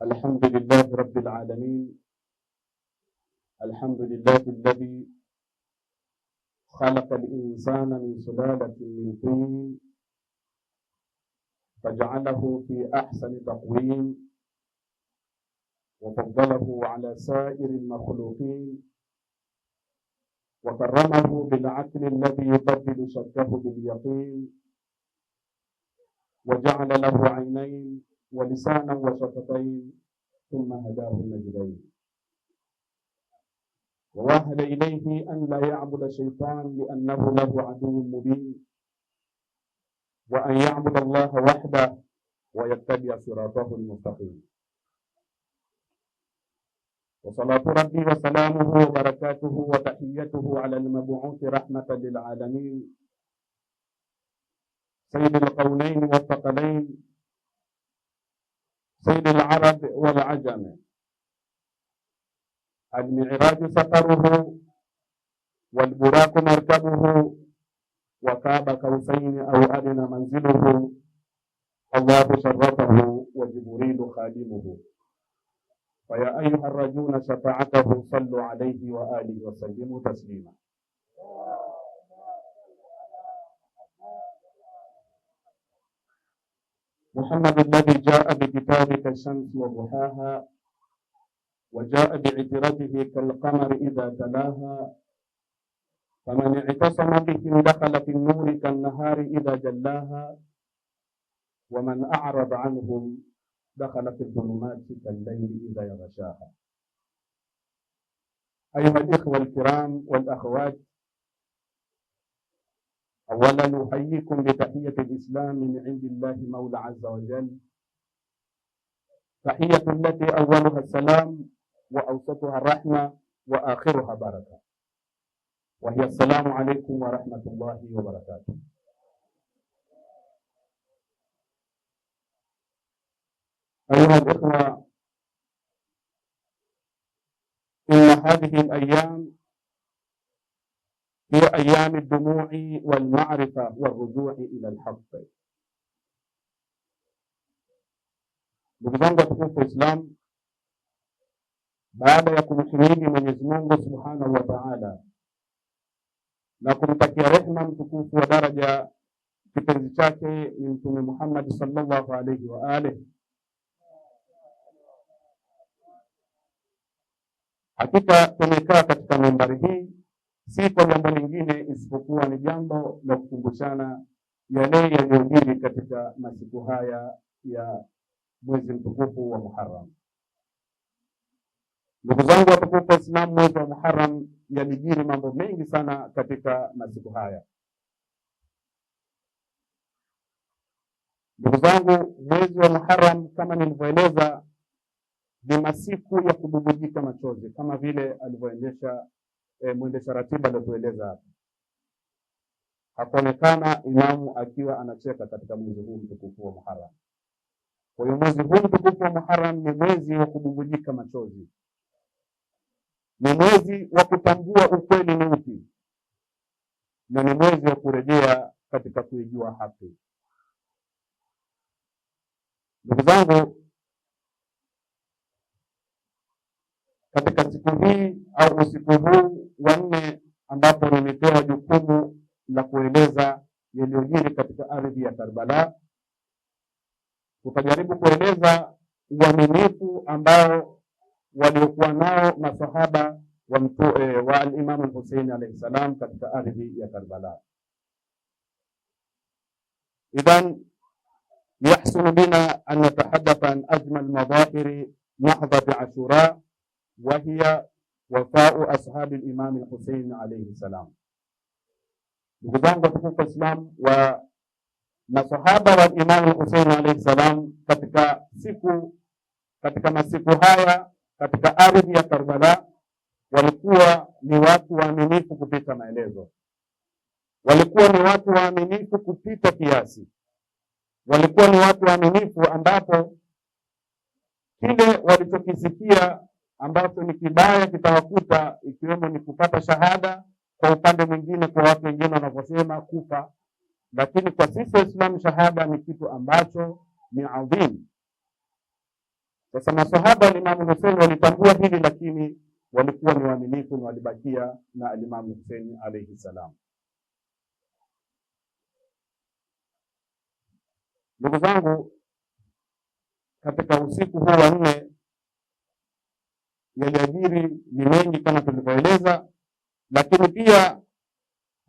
الحمد لله رب العالمين. الحمد لله الذي خلق الإنسان من سلالة من طين فجعله في أحسن تقويم وفضله على سائر المخلوقين وكرمه بالعقل الذي يبدل شكه باليقين وجعل له عينين ولسانا وشفتين ثم هداه النجدين ووهب إليه أن لا يعبد الشيطان لأنه له عدو مبين وأن يعبد الله وحده ويتبع صراطه المستقيم. وصلاة ربي وسلامه وبركاته وتحيته على المبعوث رحمة للعالمين سيد القونين والثقلين سيد العرب والعجم المعراج سفره والبراق مركبه وكاب قوسين أو أدنى منزله الله شرفه وجبريل خادمه فيا أيها الرجون شفاعته صلوا عليه وآله وسلموا تسليما. محمد الذي جاء بكتابك الشمس وضحاها وجاء بعترته كالقمر إذا تلاها فمن اعتصم بهم دخل في النور كالنهار إذا جلاها ومن أعرض عنهم دخل في الظلمات كالليل إذا يغشاها. أيها الإخوة الكرام والأخوات، أولا نحييكم بتحية الإسلام من عند الله مولى عز وجل، تحية التي أولها السلام وأوسطها الرحمة وآخرها بركة، وهي السلام عليكم ورحمة الله وبركاته. أيها الإخوة، إن هذه الأيام هي أيام الدموع والمعرفة والرجوع إلى الحق. Ndugu zangu watukufu wa Islam, baada ya kumhimidi Mwenyezi Mungu Subhanahu wa Ta'ala na kumtakia rehema mtukufu wa daraja kipenzi chake ni Mtume Muhammad sallallahu alayhi wa alihi, hakika tumekaa katika mimbari hii si kwa jambo lingine isipokuwa ni jambo la kukumbushana yale yaliyojiri katika masiku haya ya mwezi mtukufu wa Muharram. Ndugu zangu watukufu wa Islam, mwezi wa Muharram yalijiri mambo mengi sana katika masiku haya. Ndugu zangu, mwezi wa Muharram kama nilivyoeleza ni masiku ya kububujika machozi, kama vile alivyoendesha mwendesha ratiba alitueleza hapa. Hakuonekana imamu akiwa anacheka katika mwezi huu mtukufu wa Muharram. Kwa hiyo mwezi huu mtukufu wa Muharram ni mwezi wa kububujika machozi, ni mwezi wa kutambua ukweli ni upi, na ni mwezi wa kurejea katika kuijua haki. Ndugu zangu, katika siku hii au usiku huu wa nne ambapo nimepewa jukumu la kueleza yaliyojiri katika ardhi ya Karbala, tutajaribu kueleza uaminifu ambao waliokuwa nao masahaba wa al-Imam al-Hussein alayhi salam katika ardhi ya Karbala. Idhan yahsunu bina an natahaddatha an ajmal madahiri nahdhat Ashura وهي وفاء أصحاب الإمام الحسين عليه السلام. Ndugu zangu watukufu wa Islam, wa masahaba wa Imam Hussein alayhi salam katika masiku haya katika ardhi ya Karbala walikuwa ni watu waaminifu kupita maelezo, walikuwa ni watu waaminifu kupita kiasi, walikuwa ni watu waaminifu ambapo kile walichokisikia ambacho ni kibaya kitawakuta, ikiwemo ni kupata shahada, kwa upande mwingine kwa watu wengine wanaposema kufa, lakini kwa sisi Waislamu shahada ni kitu ambacho ni adhim. Sasa masahaba al-Imam Hussein walitambua hili, lakini walikuwa ni waaminifu na walibakia na al-Imam Hussein alayhi salam. Ndugu zangu, katika usiku huu wa nne yaliajiri ni mengi kama tulivyoeleza, lakini pia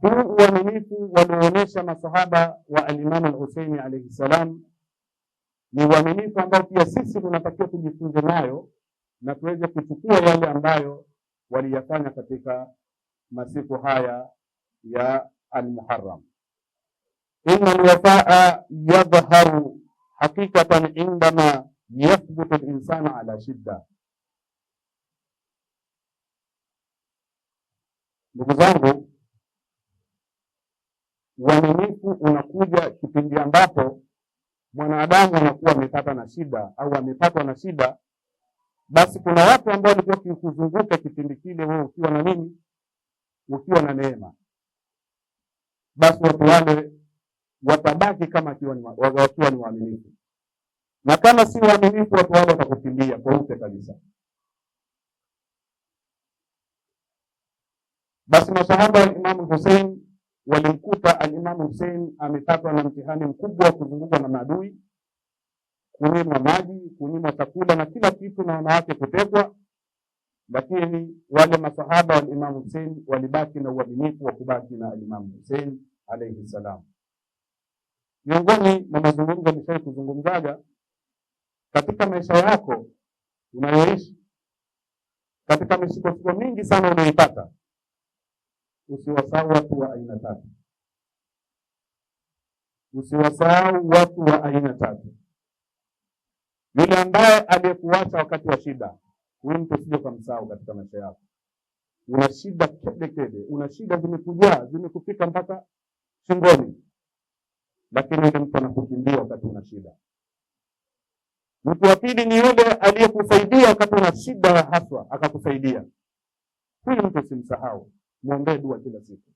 huu uaminifu walioonyesha masahaba wa al-Imam al-Hussein alayhi salam ni uaminifu ambao pia sisi tunatakiwa kujifunza nayo na tuweze kuchukua yale ambayo waliyafanya katika masiku haya ya al-Muharram. Inna al-wafaa yadhharu haqiqatan indama yathbutu al-insanu ala shidda. Ndugu zangu, uaminifu unakuja kipindi ambapo mwanadamu anakuwa amepata na shida au amepatwa na shida. Basi kuna watu ambao walikuwa kuzunguka kipindi kile, wewe ukiwa na nini? Ukiwa na neema. Basi watu wale watabaki kama wakiwa ni waaminifu, na kama si waaminifu watu wale watakukimbia kwa upe kabisa. Basi masahaba wa Imam Hussein walimkuta al-Imam Hussein amepatwa na mtihani mkubwa wa kuzungukwa na maadui, kunyimwa maji, kunyimwa chakula na kila kitu, na wanawake kutekwa, lakini wale masahaba wa Imam Hussein walibaki na uaminifu wa kubaki na al-Imam Hussein alayhi salam. Miongoni mwa mazungumzo nishawahi kuzungumzaga, katika maisha yako unayoishi, katika misukosuko mingi sana unayoipata, usiwasahau watu wa aina tatu. Usiwasahau watu wa aina tatu. Yule ambaye aliyekuacha wakati wa shida, huyu mtu usije kumsahau katika maisha yako. Una shida kede, una shida zimekujaa, zimekufika mpaka shingoni, lakini yule mtu anakukimbia wakati una shida. Mtu wa pili ni yule aliyekusaidia wakati una shida ya haswa, akakusaidia. Huyu mtu usimsahau, muombee dua kila siku,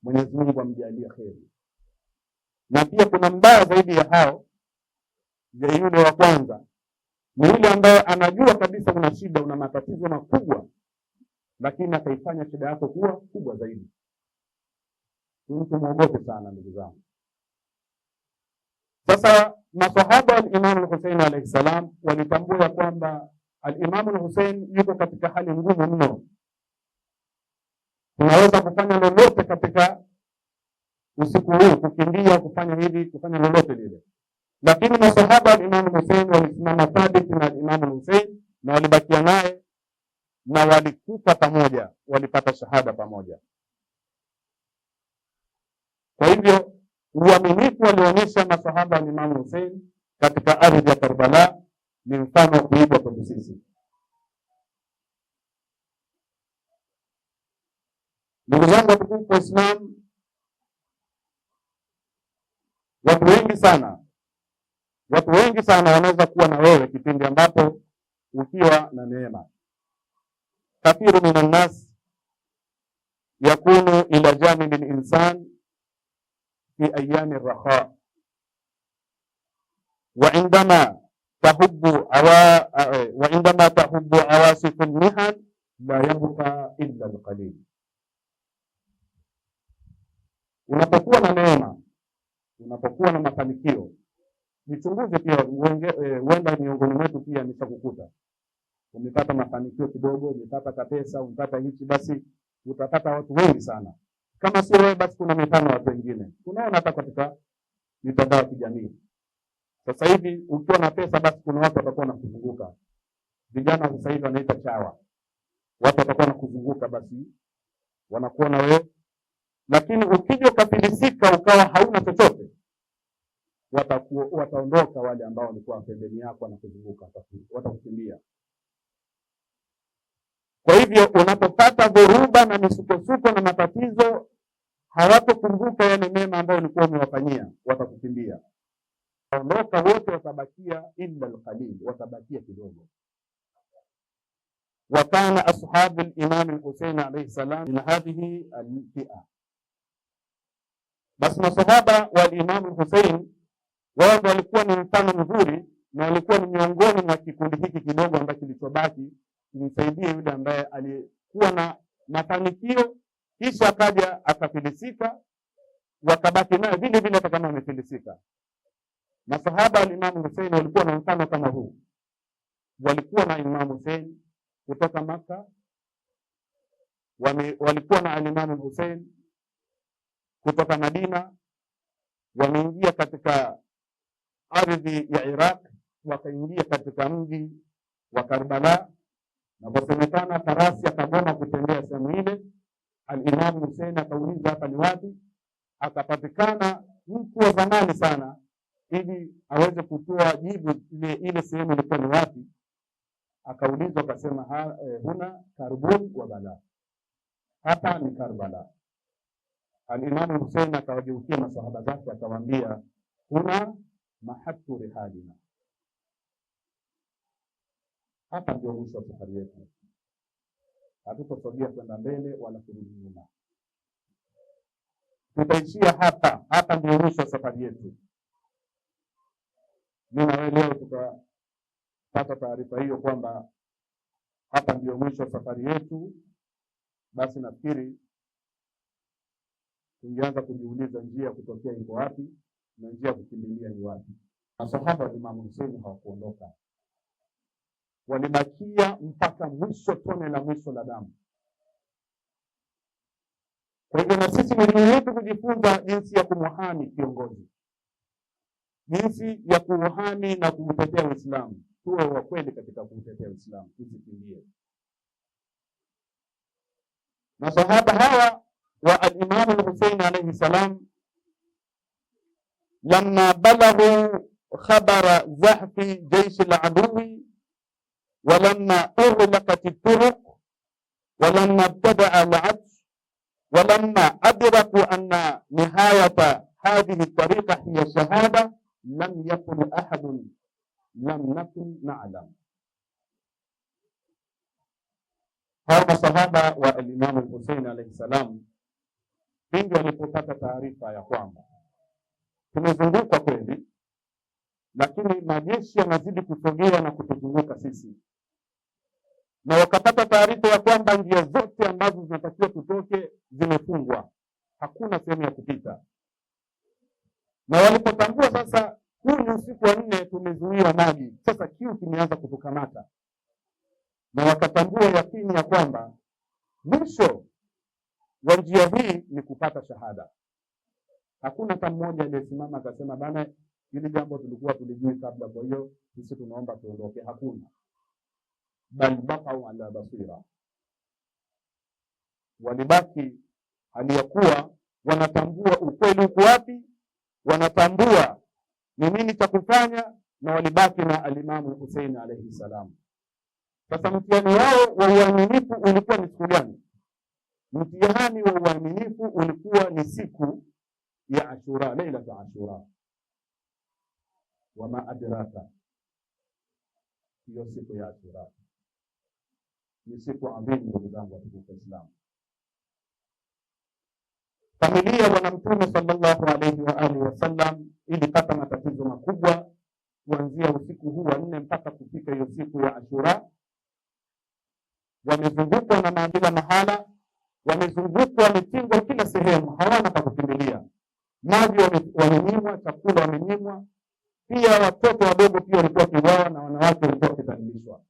Mwenyezi Mungu amjalie kheri. Na pia kuna mbaya zaidi ya hao, ya yule wa kwanza, ni yule ambaye anajua kabisa una shida, una matatizo makubwa, lakini akaifanya shida yako kuwa kubwa zaidi. Mtu muogope sana ndugu zangu. Sasa masahaba al-Imam al-Hussein alayhi salam walitambua kwamba al-Imam al-Hussein yuko katika hali ngumu mno. Tunaweza kufanya lolote katika usiku huu, kukimbia, kufanya hivi, kufanya lolote lile, lakini masahaba al-Imam al-Hussein walisimama thabiti na al-Imam al-Hussein na walibakia naye na walikufa pamoja, walipata shahada pamoja. Kwa hivyo uaminifu walionyesha masahaba wa Imam Hussein katika ardhi ya Karbala ni mfano wa kuigwa kwetu sisi. Ndugu zangu watukufu wa Islam, watu wengi sana wanaweza kuwa na wewe kipindi ambapo ukiwa na neema. Kathiru minan nas yakunu ila janibi al-insan fi ayami ar-raha wa indama tahubbu awasif al-mihan la yabqa illa al-qalil. Unapokuwa na neema, unapokuwa na mafanikio, nichunguze pia, huenda miongoni mwetu pia nishakukuta umepata mafanikio kidogo, umepata kapesa, umepata hichi, basi utapata watu wengi sana. Kama sio wewe, basi kuna mifano watu wengine. Tunaona hata katika mitandao ya kijamii. Sasa hivi ukiwa na pesa, basi kuna watu watakuwa wanakuzunguka. Vijana sasa hivi wanaita chawa. Watu watakuwa wanakuzunguka, basi wanakuona wewe. Lakini ukija ukafilisika ukawa hauna chochote, wataondoka wale ambao walikuwa pembeni yako na kuzunguka, watakukimbia. Kwa hivyo unapopata dhoruba na misukosuko na matatizo, hawatokumbuka yale mema ambayo ulikuwa umewafanyia, watakukimbia. Ondoka wote, watabakia illa al-qalil, watabakia kidogo. Wakana ashabu al-Imam al-Hussein alayhi salam min hadhihi al-fi'a. Basi masahaba wa Imam al-Hussein wao walikuwa ni mfano mzuri na walikuwa ni miongoni mwa kikundi hiki kidogo ambacho kilichobaki kumsaidia yule ambaye alikuwa na mafanikio kisha akaja akafilisika, wakabaki naye vile vile hata kama amefilisika. Masahaba wa Imam Hussein walikuwa na mfano kama huu. Walikuwa na Imam Hussein kutoka Maka, walikuwa na Imam Hussein kutoka Madina, wameingia katika ardhi ya Iraq, wakaingia katika mji wa Karbala, na kusemekana farasi akagoma kutembea sehemu ile. Al-Imam Hussein akauliza hapa ni wapi, akapatikana mtu wa zamani sana ili aweze kutoa jibu ile sehemu ilikuwa ni wapi. Akaulizwa akasema huna Karbun wa Bala, hapa ni Karbala. Al-Imam Hussein akawageukia masahaba zake akawaambia, huna mahatu rihadina, hapa ndio mwisho wa safari yetu, hatutasogea kwenda mbele wala kurudi nyuma, tutaishia hapa, hapa ndio mwisho wa safari yetu. Mimi na wewe leo tukapata taarifa hiyo kwamba hapa ndio mwisho wa safari yetu, basi nafikiri tungeanza kujiuliza njia ya kutokea iko wapi na njia ya kukimbilia ni wapi. Masahaba wa Imam Hussein hawakuondoka, walibakia mpaka mwisho, tone la mwisho la damu. Kwa hivyo na sisi ni juu yetu kujifunza jinsi ya kumhami kiongozi, jinsi ya kuhami na kuutetea Uislamu. Tuwe wa kweli katika kuutetea Uislamu, tusikimbie. Masahaba hawa wa al-Imam al-Hussein alayhi salam, lamma balaghu khabara zahfi jaysh al-aduwi ولما أغلقت الطرق ولما ابتدأ العطش ولما أدركوا أن نهاية هذه الطريقة هي الشهادة لم يقل أحد لم نكن نعلم. هذا صحابة والإمام الحسين عليه السلام pindi walipopata taarifa ya kwamba tumezungukwa kweli, lakini majeshi yanazidi kusogea na kutuzunguka sisi, na wakapata taarifa ya kwamba njia zote ambazo zinatakiwa tutoke zimefungwa, hakuna sehemu ya kupita. Na walipotambua sasa huu ni usiku wa 4, tumezuiwa maji, sasa kiu kimeanza kutukamata, na wakatambua yakini ya kwamba mwisho wa njia hii ni kupata shahada. Hakuna hata mmoja aliyesimama akasema bana, hili jambo tulikuwa tulijui kabla, kwa hiyo sisi tunaomba tuondoke. Hakuna. Bal baqau ala basira, walibaki hali ya kuwa wanatambua ukweli uko wapi, wanatambua ni nini cha kufanya, na walibaki na al-Imam Hussein alayhi salam. Sasa mtihani wao wa uaminifu ulikuwa ni siku gani? Mtihani wa uaminifu ulikuwa ni siku ya Ashura, Lailat Ashura. Wama adraka, hiyo siku ya Ashura ni siku adhimu, ndugu zangu wa Islam. Familia bwana Mtume sallallahu alayhi wa alihi wasallam ilipata matatizo makubwa kuanzia usiku huu wa 4 mpaka kufika hiyo siku ya Ashura. Wamezungukwa na maadila mahala, wamezungukwa, wametingwa kila sehemu, hawana pa kukimbilia. Maji wamenyimwa, chakula wamenyimwa, pia watoto wadogo pia walikuwa kiwawa na wanawake walikuwa wakidhalilishwa.